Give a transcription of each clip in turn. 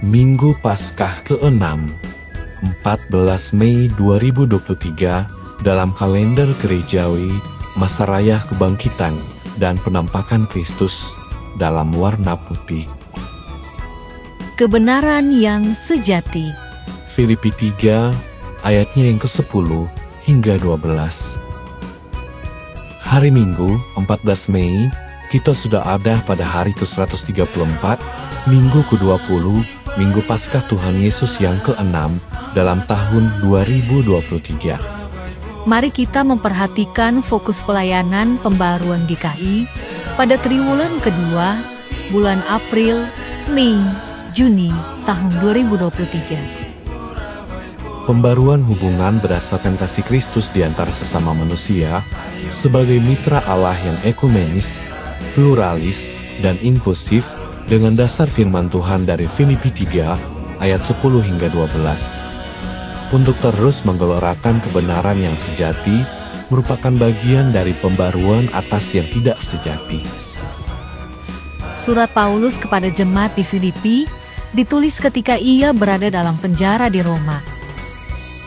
Minggu Paskah ke-6, 14 Mei 2023, dalam kalender gerejawi, masa raya kebangkitan dan penampakan Kristus dalam warna putih. Kebenaran yang sejati. Filipi 3, ayatnya yang ke-10 hingga 12. Hari Minggu, 14 Mei, kita sudah ada pada hari ke-134, Minggu ke-20, Minggu Paskah Tuhan Yesus yang ke-6 dalam tahun 2023. Mari kita memperhatikan fokus pelayanan pembaruan GKI pada triwulan kedua, bulan April, Mei, Juni tahun 2023. Pembaruan hubungan berdasarkan kasih Kristus di antara sesama manusia sebagai mitra Allah yang ekumenis, pluralis, dan inklusif dengan dasar firman Tuhan dari Filipi 3 ayat 10 hingga 12. Untuk terus menggelorakan kebenaran yang sejati merupakan bagian dari pembaruan atas yang tidak sejati. Surat Paulus kepada jemaat di Filipi ditulis ketika ia berada dalam penjara di Roma.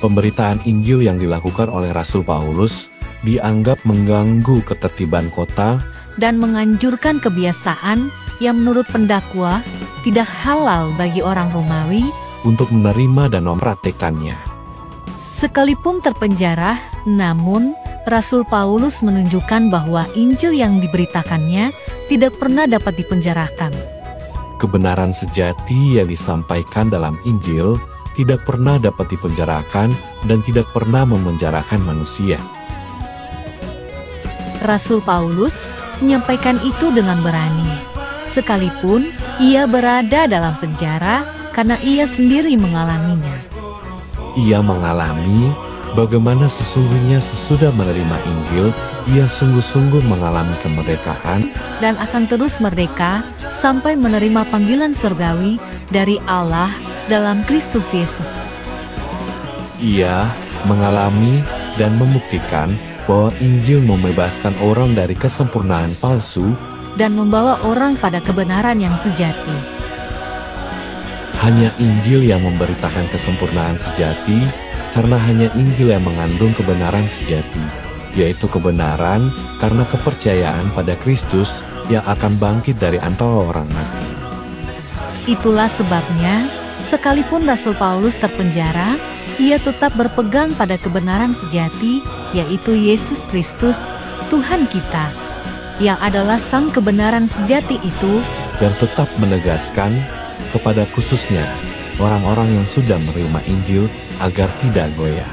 Pemberitaan Injil yang dilakukan oleh Rasul Paulus dianggap mengganggu ketertiban kota Dan menganjurkan kebiasaan yang menurut pendakwa tidak halal bagi orang Romawi untuk menerima dan mempraktekannya. sekalipun terpenjara. Namun, Rasul Paulus menunjukkan bahwa Injil yang diberitakannya tidak pernah dapat dipenjarakan. Kebenaran sejati yang disampaikan dalam Injil tidak pernah dapat dipenjarakan dan tidak pernah memenjarakan manusia. Rasul Paulus menyampaikan itu dengan berani, sekalipun ia berada dalam penjara karena ia sendiri mengalaminya. Ia mengalami bagaimana sesungguhnya sesudah menerima Injil, ia sungguh-sungguh mengalami kemerdekaan Dan akan terus merdeka sampai menerima panggilan surgawi dari Allah dalam Kristus Yesus. Ia mengalami dan membuktikan bahwa Injil membebaskan orang dari kesempurnaan palsu Dan membawa orang pada kebenaran yang sejati. Hanya Injil yang memberitakan kesempurnaan sejati, karena hanya Injil yang mengandung kebenaran sejati, yaitu kebenaran karena kepercayaan pada Kristus yang akan bangkit dari antara orang mati. Itulah sebabnya, sekalipun Rasul Paulus terpenjara, ia tetap berpegang pada kebenaran sejati, yaitu Yesus Kristus, Tuhan kita, yang adalah sang kebenaran sejati itu, Dan tetap menegaskan kepada khususnya orang-orang yang sudah menerima Injil agar tidak goyah.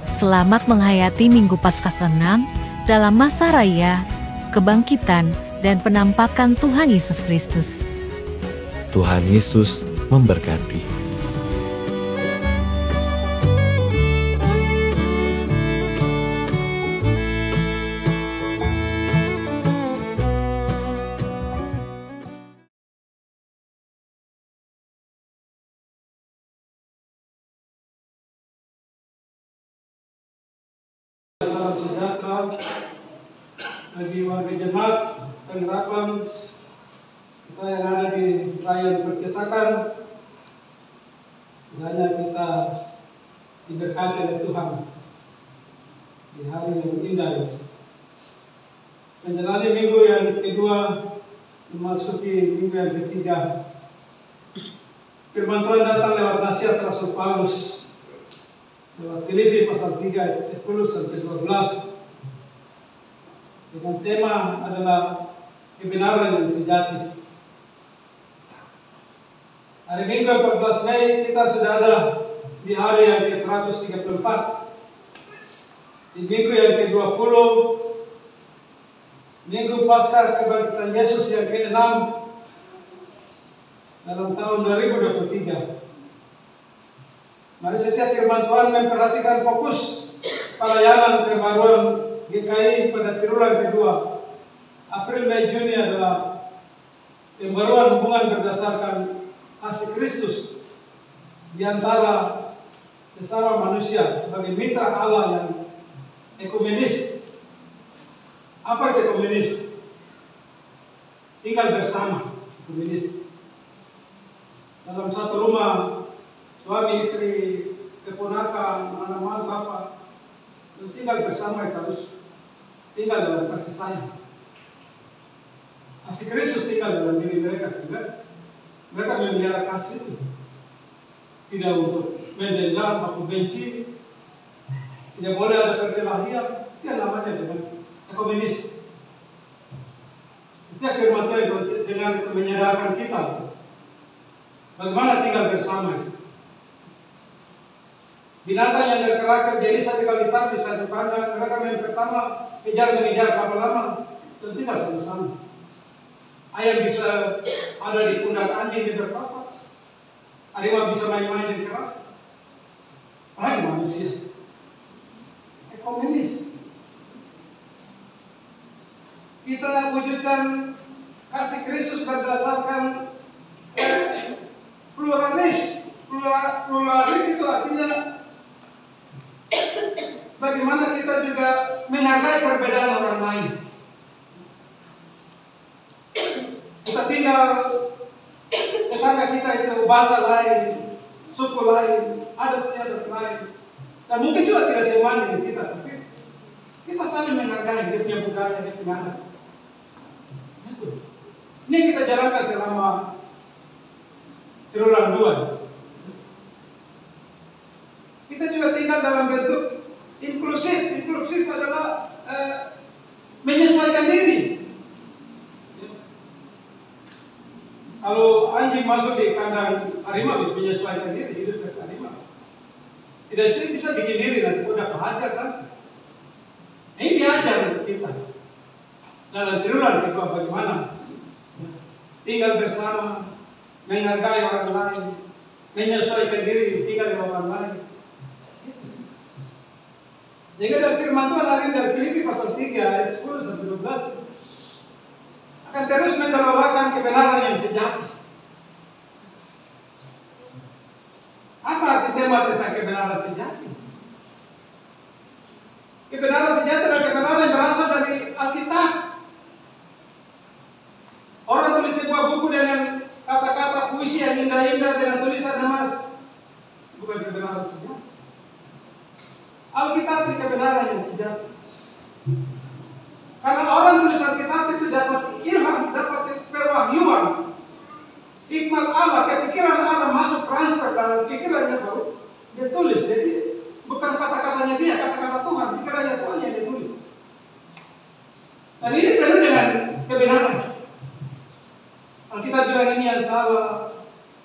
Selamat menghayati Minggu Paskah ke-6 dalam masa raya, kebangkitan, dan penampakan Tuhan Yesus Kristus. Tuhan Yesus memberkati. Salam sejahtera bagi warga jemaat dan rakyat kita yang ada di Rayon Percetakan. Kiranya kita diberkati oleh Tuhan di hari yang indah ini. Menjalani minggu yang kedua, memasuki minggu yang ketiga. Firman Tuhan datang lewat nasihat Rasul Paulus lewat Filipi pasal 3 ayat 10 sampai 12 dengan tema adalah kebenaran yang sejati. Hari Minggu 14 Mei kita sudah ada di hari yang ke-134, di minggu yang ke-20, Minggu Paskah kebangkitan Yesus yang ke-6 dalam tahun 2023. Mari setiap firman Tuhan memperhatikan fokus pelayanan pembaruan GKI pada triwulan kedua, April, Mei, Juni adalah pembaruan hubungan berdasarkan kasih Kristus di antara sesama manusia sebagai mitra Allah yang ekumenis. Apa itu ekumenis? Tinggal bersama, ekumenis. dalam satu rumah, suami istri, keponakan, anak mantu apa, tinggal bersama terus, tinggal dalam kasih sayang. Kasih Kristus tinggal dalam diri mereka sehingga mereka memelihara kasih itu. Tidak untuk mendendam, aku benci, tidak boleh ada perkelahian, itu namanya dengan ekumenis. Setiap firman Tuhan dengan menyadarkan kita bagaimana tinggal bersama. Binatang yang berkarakter jadi satu kali di satu kandang, mereka yang pertama mengejar lama-lama dan tinggal sama-sama. Ayam bisa ada di pundak anjing di berpapak, harimau bisa main-main di kerak, apalagi manusia. Ekumenis. Kita wujudkan kasih Kristus berdasarkan pluralis. Pluralis itu artinya bagaimana kita juga menghargai perbedaan orang lain. Kita tinggal tetangga kita itu bahasa lain, suku lain, adat istiadat lain, dan mungkin juga tidak semuanya dengan kita, tapi kita saling menghargai dia punya budaya, dia punya adat. Ini kita jalankan selama triwulan 2. Kita juga tinggal dalam bentuk inklusif. Inklusif adalah menyesuaikan diri. Kalau anjing masuk di kandang harimau, menyesuaikan diri, hidup dengan harimau. Tidak bisa bikin diri nanti udah kehajar kan? Ini diajar kita. Dalam triwulan kedua bagaimana tinggal bersama, menghargai orang lain, menyesuaikan diri tinggal dengan orang lain. Jadi dari firman Tuhan hari ini dari Filipi pasal 3 ayat 10 sampai 12 akan terus menggelorakan kebenaran yang sejati. Apa arti tema tentang kebenaran sejati? Kebenaran sejati adalah kebenaran yang berasal dari Alkitab. Orang tulis sebuah buku dengan kata-kata puisi yang indah-indah dengan tulisan emas, bukan kebenaran sejati. Alkitab itu kebenaran yang sejati. Karena orang tulis Alkitab itu dapat ilham, dapat pewahyuan, hikmat Allah, kepikiran Allah masuk transfer dalam pikirannya baru dia tulis. Jadi bukan kata-katanya dia, kata-kata Tuhan, pikirannya Tuhan yang dia tulis. Dan ini penuh dengan kebenaran. Alkitab bilang ini yang salah,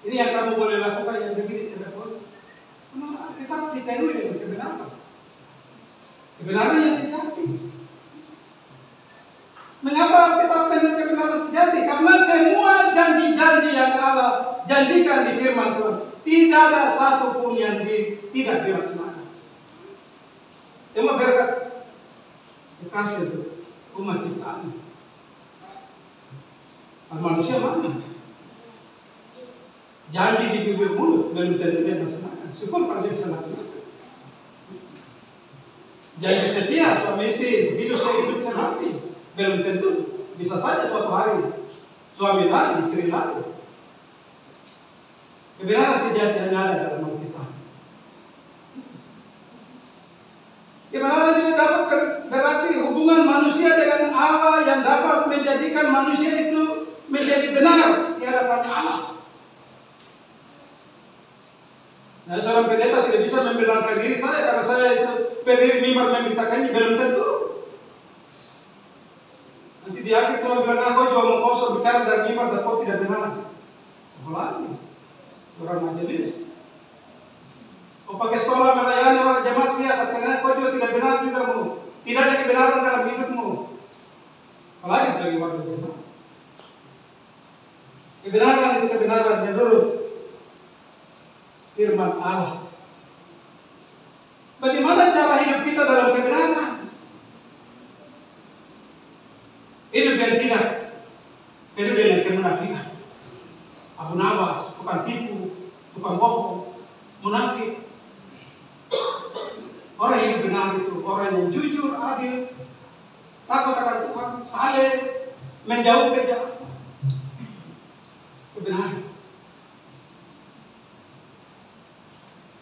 ini yang kamu boleh lakukan, yang begini tidak boleh. Karena Alkitab dipenuhi dengan kebenaran. Kebenaran yang sejati. Mengapa kita penuh kebenaran sejati? Karena semua janji-janji yang Allah janjikan di firman Tuhan, tidak ada satu pun yang tidak dilaksanakan. Semua berkat dikasih itu umat ciptaan. Manusia mana? Janji di bibir mulut belum tentu dia melaksanakan. Syukur kalau dia bisa laksanakan. Janji setia suami istri hidup serati belum tentu, bisa saja suatu hari suami lagi, istri lagi. Kebenaran sejati hanya ada dalam Alkitab. Kebenaran juga dapat berarti hubungan manusia dengan Allah yang dapat menjadikan manusia itu menjadi benar di hadapan Allah. Saya seorang pendeta tidak bisa membenarkan diri saya karena saya itu pendiri mimbar memberitakannya, belum tentu. Nanti di akhir Tuhan bilang, aku juga mau kosong bicara dari mimbar dan kau tidak benar. Apalagi seorang majelis. Kau pakai sekolah melayani orang jemaat lihat, karena kau juga tidak benar juga mau. Tidak ada kebenaran dalam hidupmu. Apalagi sebagai warga jemaat. Kebenaran itu kebenaran menurut firman Allah. Bagaimana cara hidup kita dalam kebenaran? Hidup yang tidak hidup dengan kemunafikan. Abu Nawas, tukang tipu, tukang bohong, munafik. Orang hidup benar itu orang yang jujur, adil, takut akan Tuhan, saleh, menjauh kejahatan. Kebenaran.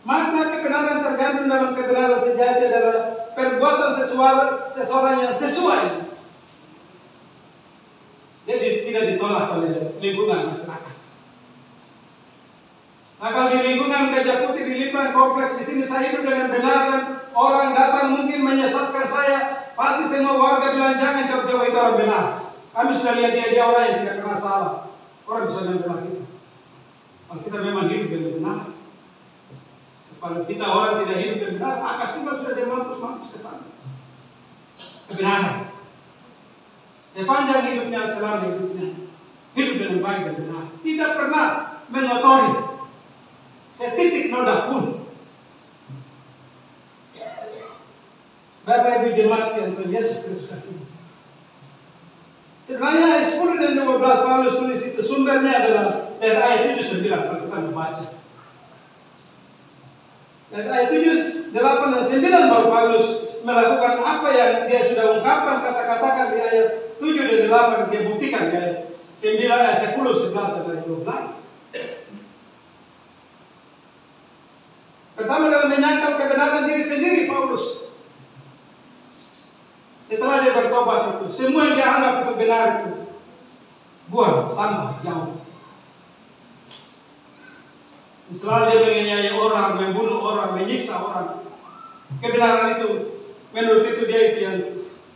Makna kebenaran tergantung dalam kebenaran sejati adalah perbuatan seseorang yang sesuai. Jadi tidak ditolak oleh lingkungan masyarakat. Nah, kalau di lingkungan Gajah Putih, di lingkungan kompleks di sini saya hidup dengan benar dan orang datang mungkin menyesatkan saya, pasti semua warga bilang jangan jauh-jauh, itu orang benar. Kami sudah lihat dia orang yang tidak pernah salah. Orang bisa membela kita. Kalau kita memang hidup dengan benar. Kalau kita orang tidak hidup dengan benar, maka sudah dia mampus ke sana. Kebenaran. Sepanjang hidupnya, selama hidupnya, hidup dengan baik dan benar. Tidak pernah mengotori setitik noda pun. Bapak Ibu jemaat yang Tuhan Yesus Kristus kasih. Sebenarnya ayat 10 dan 12 Paulus tulis itu sumbernya adalah dari ayat 7-9 kalau kita membaca. Dari ayat 7, 8 dan 9 baru Paulus melakukan apa yang dia sudah ungkapkan, kata-katakan di ayat 7 dan 8, dia buktikan di ayat 9, ayat 10, 11 dan ayat 12. Pertama dalam menyangkal kebenaran diri sendiri Paulus. Setelah dia bertobat itu, semua yang dia anggap itu benar itu buang, sampah, jauh. Selalu dia menganiaya orang, membunuh orang, menyiksa orang. Kebenaran itu, menurut itu dia itu yang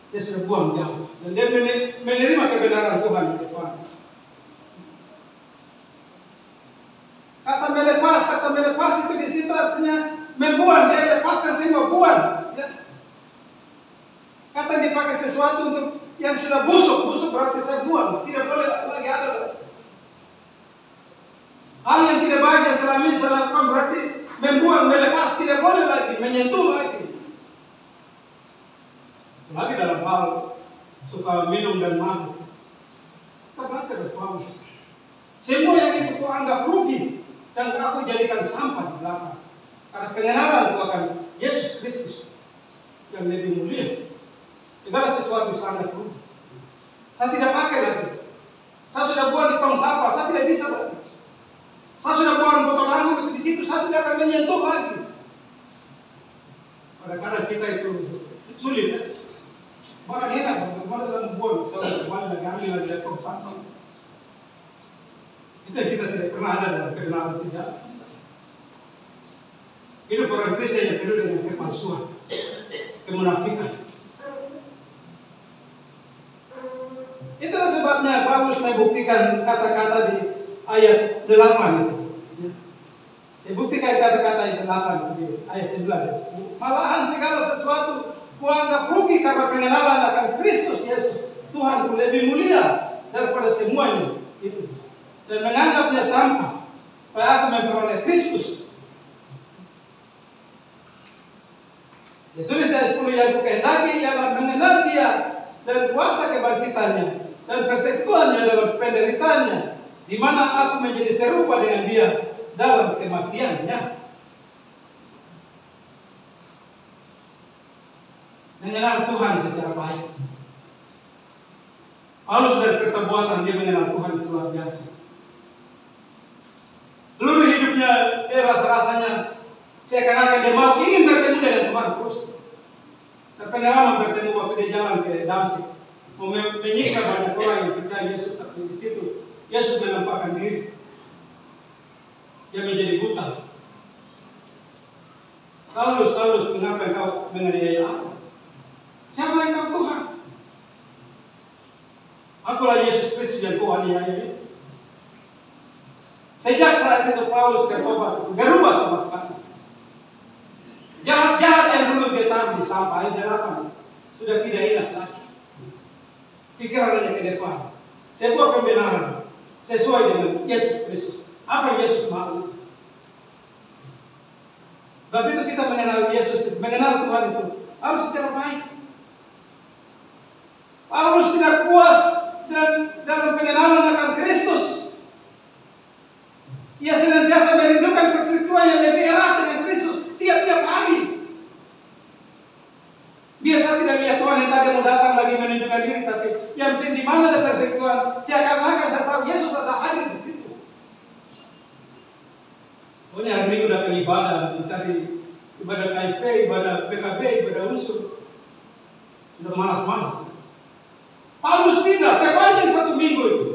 dia sudah buang jauh. Dan dia menerima kebenaran Tuhan di depan. Kata melepas itu di situ artinya membuang, dia lepaskan semua, buang. Ya. Kata dipakai sesuatu untuk yang sudah busuk berarti saya buang, tidak boleh lagi ada. Hal yang tidak baik yang selama ini saya lakukan berarti membuang, melepas, tidak boleh lagi, menyentuh lagi. Lagi dalam hal suka minum dan mabuk. Kita baca dari Paulus. Semua yang itu kau anggap rugi dan aku jadikan sampah di belakang. Karena pengenalan akan Yesus Kristus yang lebih mulia. Segala sesuatu sangat rugi. Saya tidak pakai lagi. Saya sudah buang di tong sampah, saya tidak bisa lagi. Saya sudah buang botol anggur di situ, saya tidak akan menyentuh lagi. Kadang-kadang kita itu sulit. Ya? Barang enak, bagaimana saya buang, saya kembali lagi ambil lagi dari tong sampah. Itu yang kita tidak pernah ada dalam kebenaran sejarah. Hidup orang Kristen yang penuh dengan kepalsuan, kemunafikan. Itulah sebabnya Paulus membuktikan kata-kata di ayat 8 itu. Dibuktikan kata-kata ayat 8 di ayat 9. Malahan segala sesuatu kuanggap rugi karena pengenalan akan Kristus Yesus Tuhan lebih mulia daripada semuanya itu. Dan menganggapnya sampah supaya aku memperoleh Kristus. Ditulis ayat 10 yang kukehendaki ialah mengenal dia dan kuasa kebangkitannya dan persekutuannya dalam penderitaannya, di mana aku menjadi serupa dengan dia dalam kematiannya. Mengenal Tuhan secara baik. Paulus dari pertobuan dia mengenal Tuhan itu luar biasa. Seluruh hidupnya dia rasa-rasanya seakan-akan dia mau ingin bertemu dengan Tuhan terus. Dan pengalaman bertemu waktu dia jalan ke Damsik, mau menyiksa banyak orang yang percaya Yesus, tapi di situ Yesus menampakkan diri. Dia menjadi buta. Saulus, mengapa engkau menganiaya aku? Siapa engkau Tuhan? Akulah Yesus Kristus yang kau aniaya. Sejak saat itu Paulus bertobat, berubah sama sekali. Jahat-jahat yang dulu dia taruh di sampah ayat 8 sudah tidak ingat lagi. Pikirannya ke depan. Sebuah pembenaran sesuai dengan Yesus Kristus. Apa yang Yesus mau? Sebab itu kita mengenal Yesus, mengenal Tuhan itu harus secara baik. Paulus tidak puas dan dalam pengenalan akan Kristus. Ia senantiasa merindukan persekutuan yang lebih erat dengan Kristus tiap-tiap hari. Biasa tidak lihat Tuhan yang tadi mau datang lagi menunjukkan diri, tapi yang penting di mana ada persekutuan, seakan-akan saya tahu Yesus ada hadir di situ. Pokoknya hari Minggu datang ibadah, tadi ibadah KSP, ibadah PKB, ibadah unsur. Sudah malas-malas. Paulus tidak, sepanjang 1 minggu itu.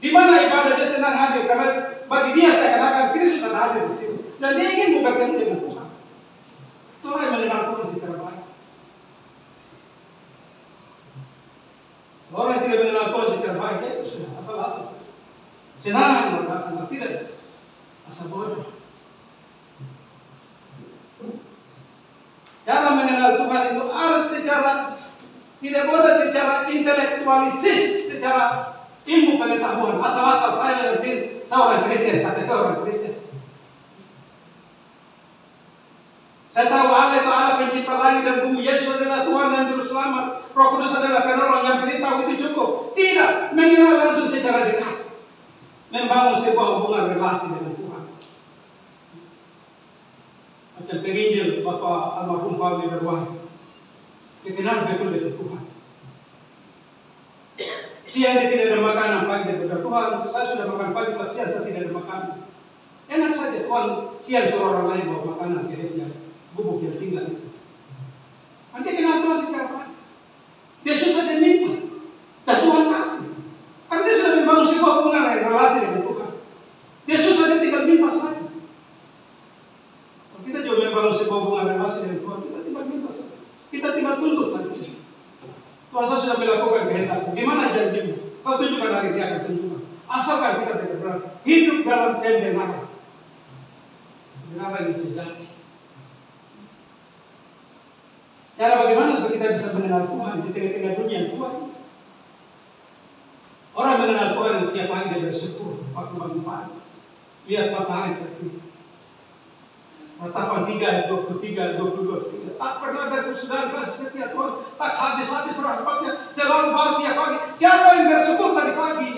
Di mana ibadah dia senang hadir, karena bagi dia saya katakan Kristus ada hadir di sini. Dan dia ingin bertemu dengan Tuhan. Itu orang yang mengenal Tuhan secara baik. Orang yang tidak mengenal Tuhan secara baik, dia itu sudah asal-asal. Senang berkata, tidak asal bodoh. Cara mengenal Tuhan itu harus secara, tidak boleh secara intelektualisis, secara ilmu pengetahuan. Asal-asal saya orang Kristen, KTP orang Kristen. Saya tahu Allah itu Allah pencipta langit dan bumi. Yesus adalah Tuhan dan Juru Selamat. Roh Kudus adalah penolong. Yang penting tahu itu cukup. Tidak, mengenal langsung secara dekat. Membangun sebuah hubungan relasi dengan Tuhan. Macam penginjil Bapak almarhum Pauli Berwahyu. Kenal betul-betul Tuhan. Siang dia tidak ada makanan, pagi dia berdoa, Tuhan, saya sudah makan pagi, tapi siang saya tidak ada makanan. Enak saja, Tuhan siang suruh orang lain bawa makanan, kayaknya bubuk yang tinggal itu. Dia kenal Tuhan secara baik. Dia susah dan minta, dan Tuhan kasih. Karena dia sudah membangun sebuah hubungan relasi dengan Tuhan. Dia susah, dia tinggal minta saja. Kalau kita juga membangun sebuah hubungan relasi dengan Tuhan, kita tinggal minta saja. Kita tinggal tuntut saja. Tuhan, saya sudah melakukan kehendakmu. Di mana janjimu? Kau tunjukkan hari dia akan tunjukkan. Asalkan kita benar-benar hidup dalam pembenaran. Kebenaran yang sejati. Cara bagaimana supaya kita bisa mengenal Tuhan di tengah-tengah dunia yang tua? Orang mengenal Tuhan tiap pagi dia bersyukur. Waktu bangun pagi, lihat matahari terbit. Ratapan 3, 23, 22. Tak pernah berkesudahan kasih setia Tuhan. Tak habis-habis rahmatnya. Selalu baru tiap pagi. Siapa yang bersyukur tadi pagi?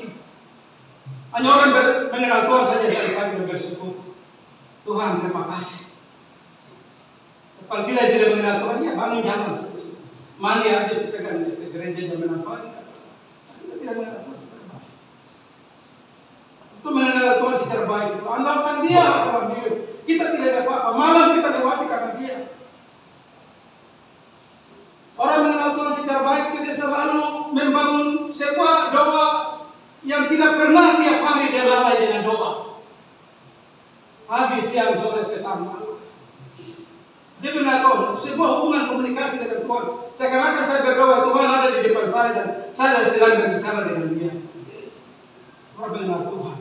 Hanya orang mengenal Tuhan saja tadi pagi yang bersyukur. Tuhan, terima kasih. Kalau kita tidak mengenal Tuhan, ya bangun jangan. Mandi habis pegang ke gereja jam 6 pagi. Kita tidak mengenal Tuhan secara baik. Itu mengenal Tuhan secara baik. Andalkan dia dalam hidup. Kita tidak ada apa-apa. Malam kita lewati karena dia. Orang mengenal Tuhan secara baik, dia selalu membangun sebuah doa yang tidak pernah tiap hari dia lalai dengan doa. Pagi, siang, sore, petang, malam. Dia benar tahu sebuah hubungan komunikasi dengan Tuhan. Seakan-akan saya berdoa, Tuhan ada di depan saya dan saya sedang berbicara dengan dia. Orang mengenal Tuhan.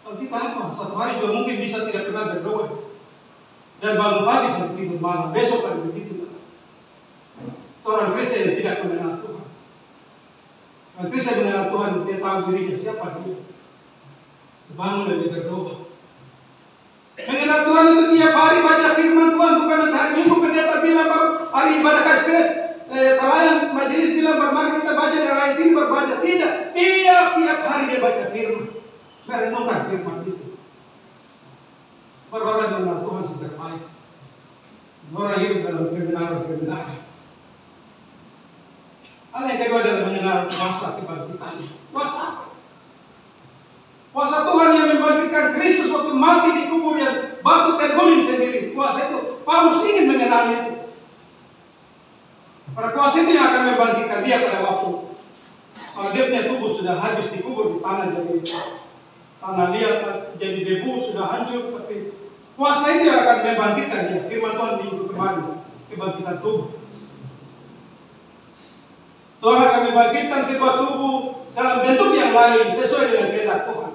Kalau kita apa? Satu hari juga mungkin bisa tidak pernah berdoa. Dan bangun pagi sampai tidur malam. Besok kan begitu. Orang Kristen yang tidak mengenal Tuhan. Orang Kristen mengenal Tuhan, dia tahu dirinya siapa dia. Bangun dan dia berdoa. Mengenal Tuhan itu tiap hari baca firman Tuhan. Bukan hari Minggu pendeta bilang baru hari ibadah KSP. Pelayan majelis bilang baru mari kita baca dan hari ini baru baca. Tidak. Tiap hari dia baca firman. Merenungkan firman itu. Orang mengenal Tuhan secara baik. Orang hidup dalam kebenaran. Hal yang kedua adalah mengenal kuasa kebangkitannya. Kuasa apa? Kuasa Tuhan yang membangkitkan Kristus waktu mati di kubur yang batu terguling sendiri. Kuasa itu, Paulus ingin mengenal itu. Pada kuasa itu yang akan membangkitkan dia pada waktu kalau dia punya tubuh sudah habis dikubur di tanah jadi tanah liat jadi debu sudah hancur, tapi kuasa itu yang akan membangkitkan dia. Firman Tuhan minggu kemarin kebangkitan tubuh. Tuhan akan membangkitkan sebuah tubuh dalam bentuk yang lain sesuai dengan kehendak Tuhan.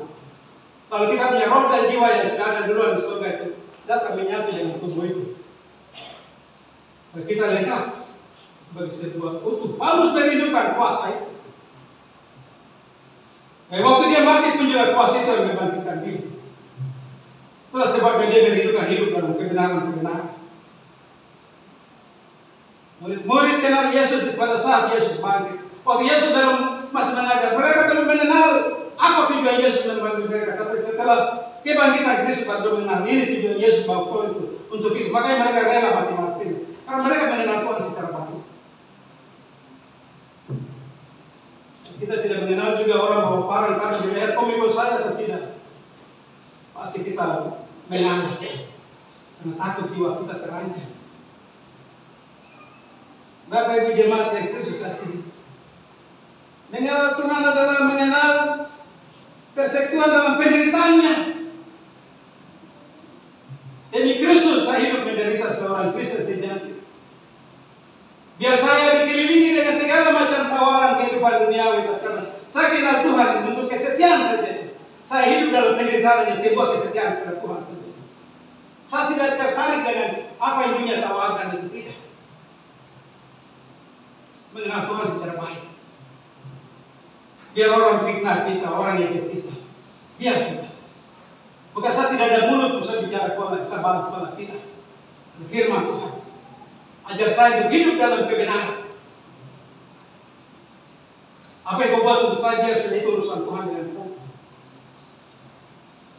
Kalau kita punya roh dan jiwa yang sudah ada duluan di surga itu, datang menyatu dengan tubuh itu. Kita lengkap sebagai sebuah utuh. Paulus menghidupkan kuasa itu. Waktu dia mati pun juga kuasa itu yang membangkitkan dia. Itulah sebabnya dia berhidupkan hidup dalam kebenaran. Murid-murid kenal Yesus pada saat Yesus bangkit. Waktu Yesus belum masih mengajar, mereka belum mengenal apa tujuan Yesus membangkit mereka. Tapi setelah kebangkitan Kristus baru mengenal ini tujuan Yesus bawa Tuhan itu untuk itu. Makanya mereka rela mati-mati. Karena mereka mengenal Tuhan secara baik. Kita tidak mengenal juga orang bawa parang karena di leher komiko saya atau tidak. Pasti kita mengalah. Karena takut jiwa kita terancam. Bapak Ibu jemaat yang Kristus kasih. Mengenal Tuhan adalah mengenal persekutuan dalam penderitaannya. Demi Kristus saya hidup menderita sebagai orang Kristen sejati. Biar saya dikelilingi dengan segala macam tawaran kehidupan duniawi, karena saya kenal Tuhan untuk kesetiaan saja. Saya hidup dalam penderitaan yang sebuah kesetiaan kepada Tuhan saja. Saya tidak tertarik dengan apa yang dunia tawarkan, itu tidak. Mengenal Tuhan secara baik. Biar orang fitnah kita, orang yang kita, biar sudah. Bukan saya tidak ada mulut untuk saya bicara Tuhan, saya balas-balas, tidak. Firman Tuhan. Ajar saya untuk hidup dalam kebenaran. Apa yang kau buat untuk saya, sudah itu urusan Tuhan dengan Tuhan.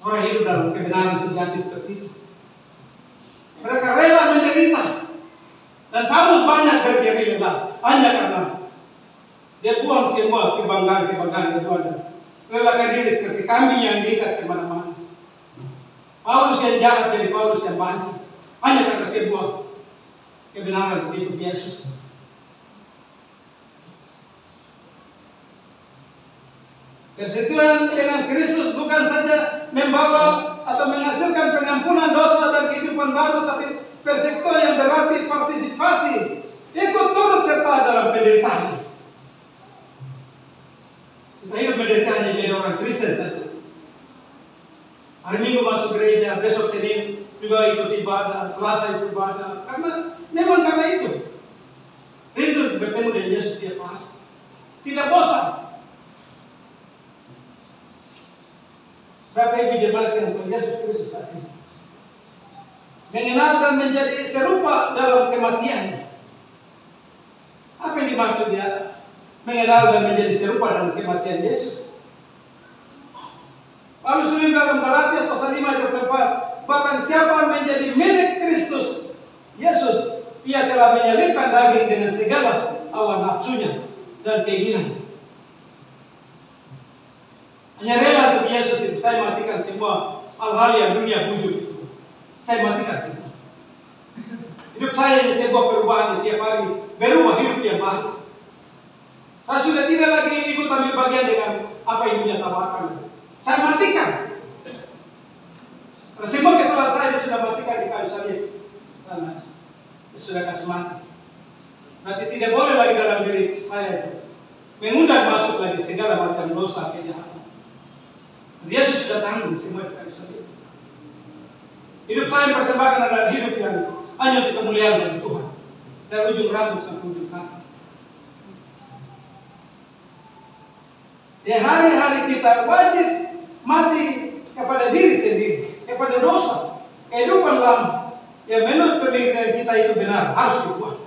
Orang hidup dalam kebenaran sejati seperti itu. Mereka rela menderita. Dan Paulus banyak berkeringat hanya karena dia buang semua kebanggaan Tuhan. Relakan diri seperti kambing yang diikat kemana-mana. Paulus yang jahat jadi Paulus yang banci. Hanya karena sebuah kebenaran untuk Yesus. Persekutuan dengan Kristus bukan saja membawa atau menghasilkan pengampunan dosa dan kehidupan baru, tapi persekutuan yang berarti partisipasi, ikut turut serta dalam penderitaan. Kita hidup penderitaannya jadi orang Kristen saja. Hari Minggu masuk gereja, besok Senin juga ikut ibadah, Selasa ikut ibadah. Memang karena itu. Rindu bertemu dengan Yesus tiap hari. Tidak bosan. Bapak Ibu jemaat yang Yesus Kristus kasih. Mengenal dan menjadi serupa dalam kematiannya. Apa yang dimaksud dia? Mengenal dan menjadi serupa dalam kematian Yesus. Paulus tulis dalam Galatia pasal 5:24, bahkan siapa menjadi milik Kristus Yesus, ia telah menyelipkan daging dengan segala hawa nafsunya dan keinginan. Hanya rela untuk Yesus itu, saya matikan semua hal-hal yang dunia pujuk itu. Saya matikan semua. Hidup saya ini sebuah perubahan tiap hari, berubah hidup yang baru. Saya sudah tidak lagi ikut ambil bagian dengan apa yang dunia tawarkan. Saya matikan. Karena semua kesalahan saya dia sudah matikan di kayu salib sana. Dia sudah kasih mati. Berarti tidak boleh lagi dalam diri saya itu mengundang masuk lagi segala macam dosa kejahatan. Yesus sudah tanggung semua di kayu salib. Hidup saya persembahkan adalah hidup yang hanya untuk kemuliaan bagi Tuhan. Dari ujung rambut sampai ujung kaki. Sehari-hari kita wajib mati kepada diri sendiri, kepada dosa, kehidupan lama yang menurut pemikiran kita itu benar, harus dibuang.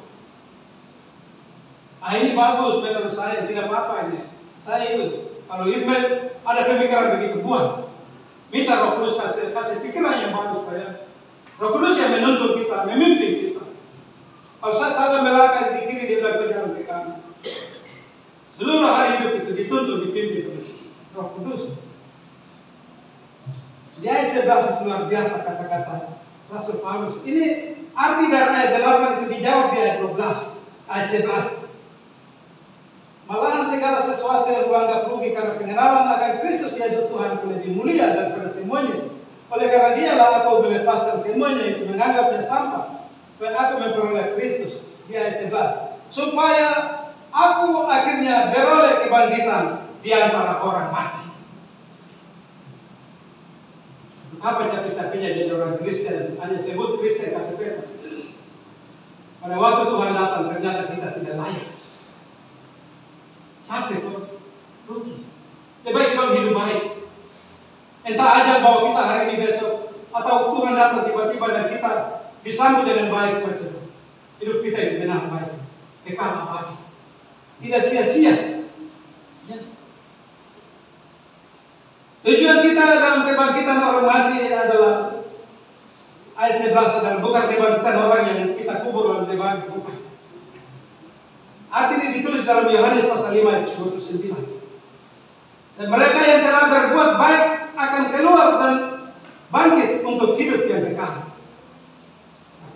Ini bagus menurut saya, tidak apa-apa ini. Saya itu, kalau Irman ada pemikiran begitu, buang. Minta Roh Kudus kasih pikiran yang bagus supaya Roh Kudus yang menuntun kita, memimpin kita. Kalau saya salah melangkah di kiri, dia bilang ke jalan ke kanan. Seluruh hari hidup itu dituntun, dipimpin oleh Roh Kudus. Di ayat 11 luar biasa kata-kata Rasul Paulus. Ini arti dari ayat 8 itu dijawab di ayat 12, ayat 11. Malahan segala sesuatu yang kuanggap rugi karena pengenalan akan Kristus Yesus Tuhan lebih mulia daripada semuanya. Oleh karena dialah aku melepaskan semuanya itu, menganggapnya sampah. Dan aku memperoleh Kristus di ayat 11. Supaya aku akhirnya beroleh kebangkitan di antara orang mati. Apa capek-capeknya jadi orang Kristen? Hanya sebut Kristen KTP. Pada waktu Tuhan datang ternyata kita tidak layak. Capek kok, rugi. Lebih baik kita hidup baik. Entah aja bahwa kita hari ini besok, atau Tuhan datang tiba-tiba dan kita disambut dengan baik macam hidup kita itu benar baik, kekal abadi, tidak sia-sia. Tujuan kita dalam kebangkitan orang mati adalah ayat 11 adalah bukan kebangkitan orang yang kita kubur lalu dibangkit, bukan. Arti ini ditulis dalam Yohanes pasal 5 ayat 29. Dan mereka yang telah berbuat baik akan keluar dan bangkit untuk hidup yang kekal.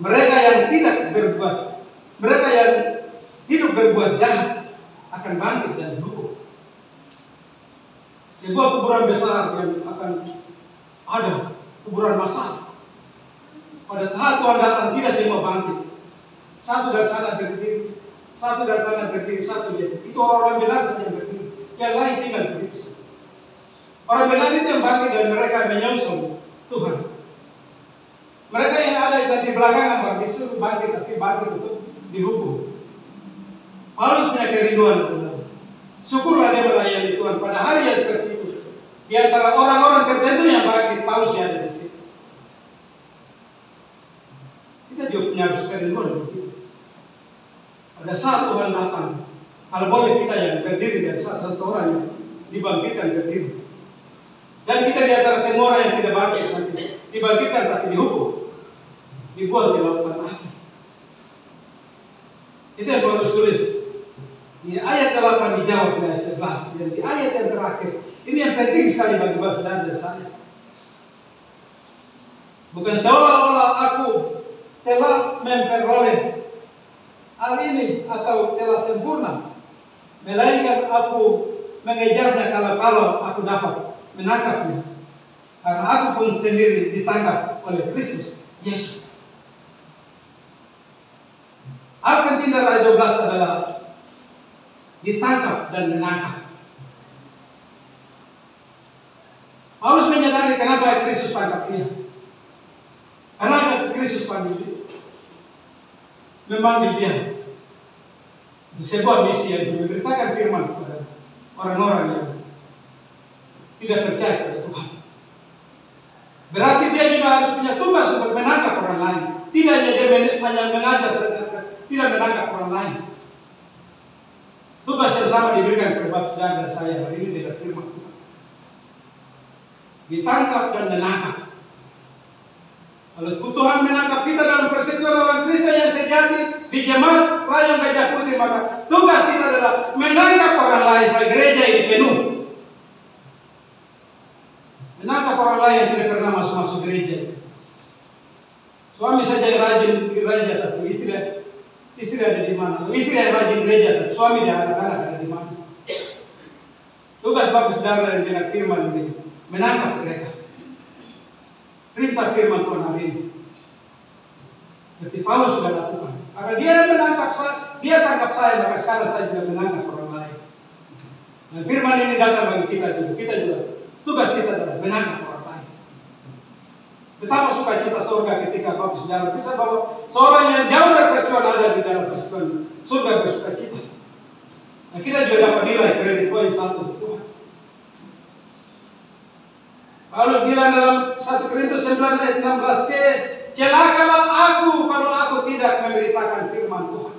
Mereka yang tidak berbuat, mereka yang hidup berbuat jahat akan bangkit dan dihukum. Sebuah kuburan besar yang akan ada, kuburan massal. Pada saat Tuhan datang, tidak semua bangkit. Satu dari sana berdiri, satu dari sana berdiri, satu dia. Itu orang-orang benar saja yang berdiri. Yang lain tinggal berdiri saja. Orang benar itu yang bangkit dan mereka menyongsong Tuhan. Mereka yang ada di belakangan disuruh bangkit, tapi bangkit untuk dihukum. Paulus punya kerinduan. Syukurlah dia melayani Tuhan pada hari yang seperti itu. Di antara orang-orang tertentu yang bangkit, Paulus dia ada di situ. Kita juga punya harus kerinduan begitu. Pada saat Tuhan datang, kalau boleh kita yang berdiri dan satu orang yang dibangkitkan berdiri. Dan kita di antara semua orang yang tidak bangkit nanti dibangkitkan tapi dihukum, dibuat di lautan api. Itu yang Paulus tulis. Di ayat 8 dijawab di ayat 11. Dan di ayat yang terakhir, ini yang penting sekali bagi Bapak dan saya. Bukan seolah-olah aku telah memperoleh hal ini atau telah sempurna, melainkan aku mengejarnya kalau aku dapat menangkapnya. Karena aku pun sendiri ditangkap oleh Kristus Yesus. Hal penting dari ayat 12 adalah ditangkap dan menangkap. Paulus menyadari kenapa Kristus tangkap dia. Karena Kristus panggil dia, memanggil dia untuk sebuah misi yang memberitakan firman kepada orang-orang yang tidak percaya kepada Tuhan. Berarti dia juga harus punya tugas untuk menangkap orang lain. Tidak hanya dia hanya mengajar saja, tidak menangkap orang lain. Tugas yang sama diberikan kepada Bapak dan saya hari ini dengan firman Tuhan. Ditangkap dan menangkap. Kalau Tuhan menangkap kita dalam persekutuan orang Kristen yang sejati di jemaat Rayon Gajah Putih, maka tugas kita adalah menangkap orang lain supaya gereja ini penuh. Menangkap orang lain yang tidak pernah masuk gereja. Suami saja yang rajin gereja, tapi istri ada di mana? Istri yang rajin gereja, tapi suami dan anak-anak ada di mana? Tugas Bapak Saudara yang dengan firman ini menangkap mereka. Perintah firman Tuhan hari ini. Seperti Paulus sudah lakukan. Karena dia menangkap saya, dia tangkap saya, maka sekarang saya juga menangkap orang lain. Dan firman ini datang bagi kita juga. Kita juga tugas kita adalah menangkap orang lain. Betapa sukacita surga ketika Bapak Saudara bisa bawa seorang yang jauh dari persekutuan ada di dalam persekutuan surga bersukacita. Nah, kita juga dapat nilai kredit poin 1 Tuhan. Paulus bilang dalam 1 Korintus 9 ayat 16c, celakalah aku kalau aku tidak memberitakan firman Tuhan.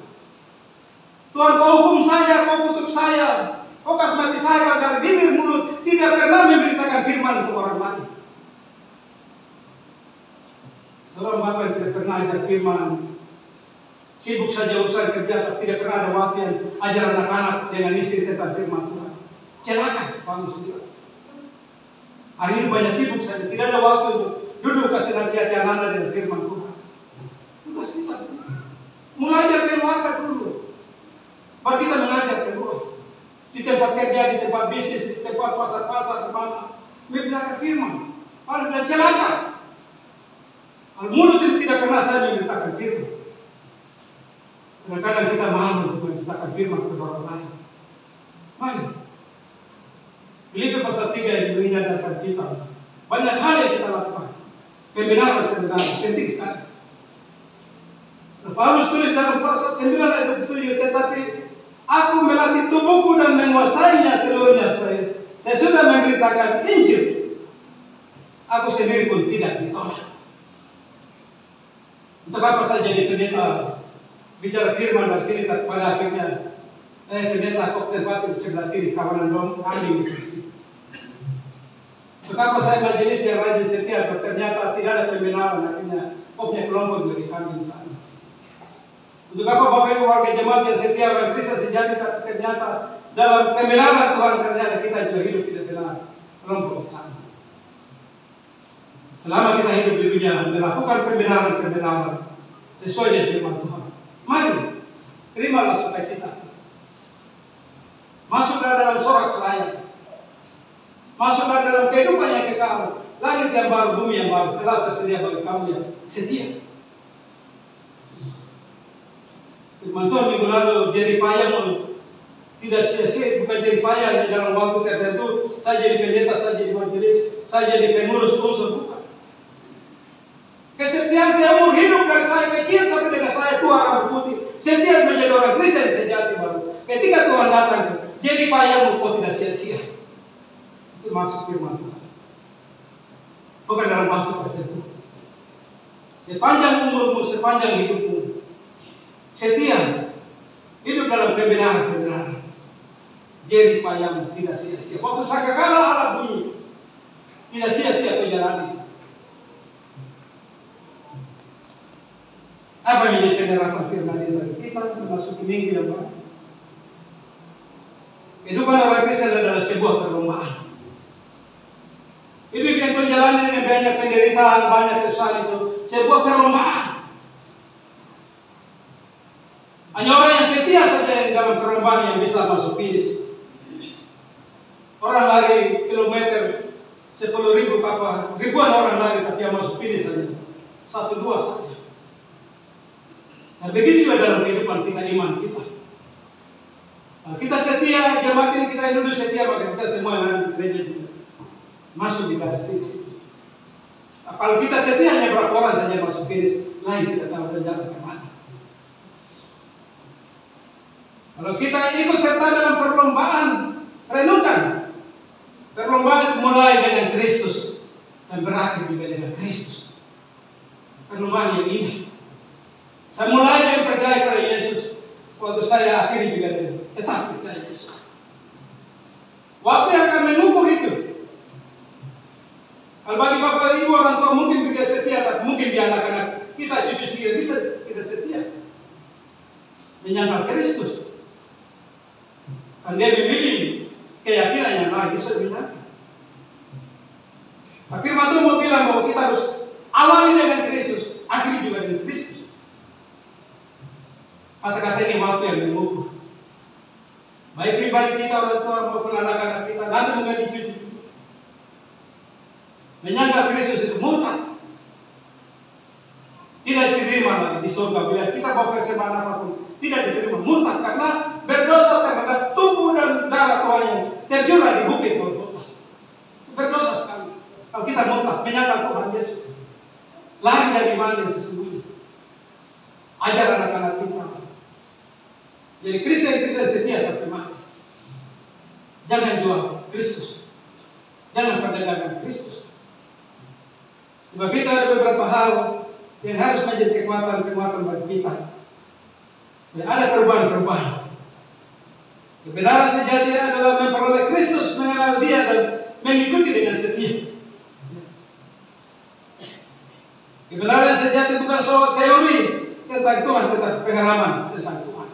Tuhan, kau hukum saya, kau kutuk saya, kau kasih mati saya kalau dari bibir mulut tidak pernah memberitakan firman untuk orang lain. Seorang bapak yang tidak pernah ajar firman, sibuk saja urusan kerja, tidak pernah ada waktu yang ajar anak-anak dengan istri tentang firman Tuhan. Celaka, Paulus bilang. Hari ini banyak sibuk saja, tidak ada waktu untuk duduk kasih nasihat anak-anak dengan firman Tuhan. Tugas kita mengajar keluarga dulu, baru kita mengajar keluar. Di tempat kerja, di tempat bisnis, di tempat pasar-pasar, di mana memberitakan firman. Paulus bilang celaka. Mulut itu tidak pernah saya memberitakan firman. Kadang-kadang kita malu untuk memberitakan firman kepada orang lain. Malu. Filipi pasal 3 yang mengingatkan kita. Banyak hal yang kita lakukan. Pembenaran, penting sekali. Paulus tulis dalam pasal 9 ayat 27, tetapi aku melatih tubuhku dan menguasainya seluruhnya supaya saya sudah memberitakan Injil. Aku sendiri pun tidak ditolak. Untuk apa saya jadi pendeta bicara firman dari sini, tapi pada akhirnya pendeta kok tempat di sebelah kiri kawanan dong kami di Kristi. Untuk apa saya majelis yang rajin setia, ternyata tidak ada pembenaran, akhirnya kopnya kelompok bagi kami di sana. Untuk apa Bapak Ibu warga jemaat yang setia orang Kristen sejati, tapi ternyata dalam pembenaran Tuhan ternyata kita juga hidup tidak benar, kelompok di sana. Selama kita hidup di dunia, melakukan pembenaran-pembenaran sesuai dengan firman Tuhan. Mari, terimalah sukacita. Masuklah dalam sorak seraya. Masuklah dalam kehidupan yang kekal. Langit yang baru, bumi yang baru telah tersedia bagi kamu yang setia. Firman Tuhan minggu lalu, jeripaya tidak sia-sia, bukan jeripaya dalam waktu tertentu. Saya jadi pendeta, saya jadi majelis, saya jadi pengurus unsur, bukan. Kesetiaan seumur hidup dari saya kecil sampai dengan saya tua rambut putih. Setia menjadi orang Kristen sejati baru. Ketika Tuhan datang, jeripayamu kau tidak sia-sia. Itu maksud firman Tuhan. Bukan dalam waktu tertentu. Sepanjang umurmu, sepanjang hidupmu, setia hidup dalam kebenaran-kebenaran. Jeripayamu tidak sia-sia. Waktu sangkakala Allah bunyi, tidak sia-sia kau jalani. Apa yang menjadi penerapan firman ini bagi kita memasuki minggu yang baru? Kehidupan orang Kristen adalah sebuah perlombaan. Hidup yang kau jalani dengan banyak penderitaan, banyak kesusahan itu sebuah perlombaan. Hanya orang yang setia saja yang dalam perlombaan yang bisa masuk finish. Orang lari kilometer 10.000 kapal, ribuan orang lari tapi yang masuk finish saja 1-2 saja. Dan begitu juga dalam kehidupan kita, iman kita. Nah, kita setia, jemaat ini kita dulu setia, maka kita semua yang di gereja juga masuk di garis finish. Nah, kalau kita setia hanya berapa orang saja masuk finish, lain kita tahu berjalan kemana. Kalau kita ikut serta dalam perlombaan, renungkan. Perlombaan itu mulai dengan Kristus dan berakhir juga dengan Kristus. Perlombaan yang indah. Saya mulai dengan percaya pada Yesus. Waktu saya akhiri juga dengan tetap percaya Yesus. Waktu yang akan mengukur itu. Kalau bagi bapak ibu orang tua mungkin tidak setia, tapi mungkin di anak-anak kita cucu-cucu bisa tidak setia. Menyangkal Kristus. Dan dia memilih keyakinan yang lain, bisa menyangkal. Tapi firman Tuhan mau bilang bahwa kita harus awali dengan Kristus, akhiri juga dengan Kristus. Kata-kata ini waktu yang mengukur. Baik pribadi kita, orang tua maupun anak-anak kita, nanti menjadi cucu. Menyangkal Kristus itu murtad. Tidak diterima lagi di surga. Bila kita bawa persembahan apapun, tidak diterima, murtad karena berdosa terhadap tubuh dan darah Tuhan yang tercurah di bukit Golgota. Berdosa sekali. Kalau kita murtad, menyangkal Tuhan Yesus, lari dari iman yang sesungguhnya. Ajar anak-anak kita. Jadi Kristen setia sampai mati. Jangan jual Kristus. Jangan perdagangkan Kristus. Sebab kita ada beberapa hal yang harus menjadi kekuatan-kekuatan bagi kita. Dan ada perubahan-perubahan. Kebenaran sejati adalah memperoleh Kristus, mengenal Dia dan mengikuti dengan setia. Kebenaran sejati bukan soal teori tentang Tuhan, tentang pengalaman tentang Tuhan.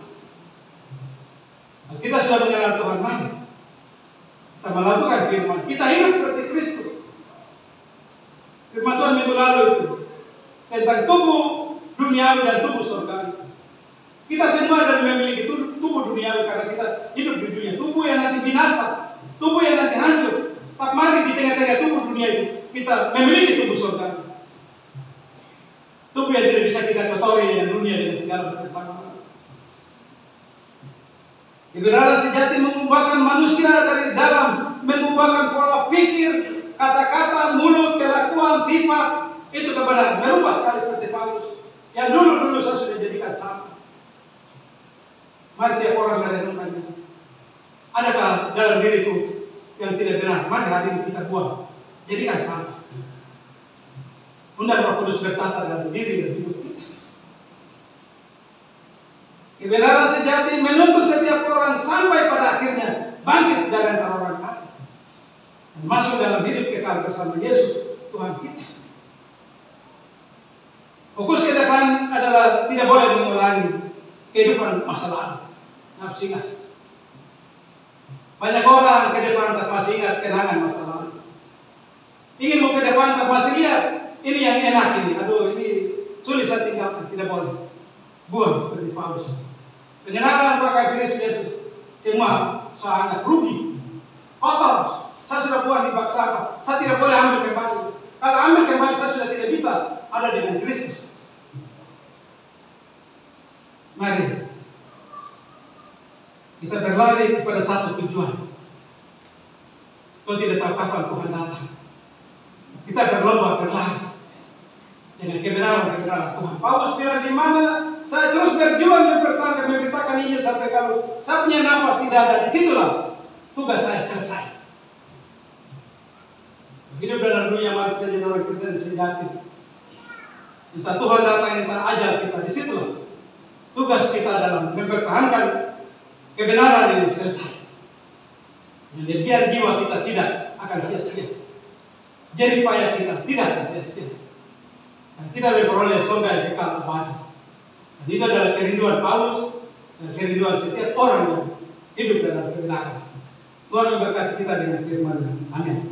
Nah, kita sudah mengenal Tuhan, mari kita melakukan firman. Kita hidup seperti Kristus. Firman Tuhan minggu lalu itu tentang tubuh duniawi dan tubuh surgawi. Kita semua dan memiliki tubuh duniawi karena kita hidup di dunia. Tubuh yang nanti binasa, tubuh yang nanti hancur. Tapi mari di tengah-tengah tubuh dunia itu kita memiliki tubuh surgawi. Tubuh yang tidak bisa kita kotori dengan dunia dengan segala perkara. Kebenaran sejati mengubahkan manusia dari dalam, mengubahkan pola pikir, kata-kata, mulut, kelakuan, sifat. Itu kebenaran. Merubah sekali seperti Paulus. Yang dulu saya sudah jadikan sama. Mari tiap orang merenungkan ini. Adakah dalam diriku yang tidak benar? Mari hari ini kita buang. Jadikan sama. Undang Roh Kudus bertata dalam diri dan hidup kita. Kebenaran sejati menuntut setiap orang sampai pada akhirnya bangkit dari antara orang mati dan masuk dalam hidup kekal bersama Yesus Tuhan kita. Fokus ke depan adalah tidak boleh mengulangi kehidupan masa lalu. Nafsu ingat. Banyak orang ke depan tak masih ingat kenangan masa lalu. Ingin mau ke depan tak masih lihat ini yang enak ini. Aduh, ini sulit saya tinggalkan, tidak boleh. Buang seperti Paulus. Pengenalan pakai Kristus Yesus semua sangat rugi, kotor. Saya sudah buang di bak sampah. Saya tidak boleh ambil kembali. Kalau ambil kembali saya sudah tidak bisa ada dengan Kristus. Mari kita berlari kepada satu tujuan. Kau tidak tahu kapan Tuhan datang. Kita berlomba berlari dengan kebenaran Tuhan. Paulus bilang, di mana saya terus berjuang memberitakan Injil sampai kalau saya punya nafas tidak ada, disitulah tugas saya selesai. Hidup dalam dunia manusia jadi orang Kristen sejati. Entah Tuhan datang, entah ajar kita, disitulah tugas kita dalam mempertahankan kebenaran ini selesai. Demikian jiwa kita tidak akan sia-sia. Jerih payah kita tidak akan sia-sia. Kita memperoleh surga yang kekal abadi. Dan itu adalah kerinduan Paulus dan kerinduan setiap orang yang hidup dalam kebenaran. Tuhan memberkati kita dengan firman-Nya. Amin.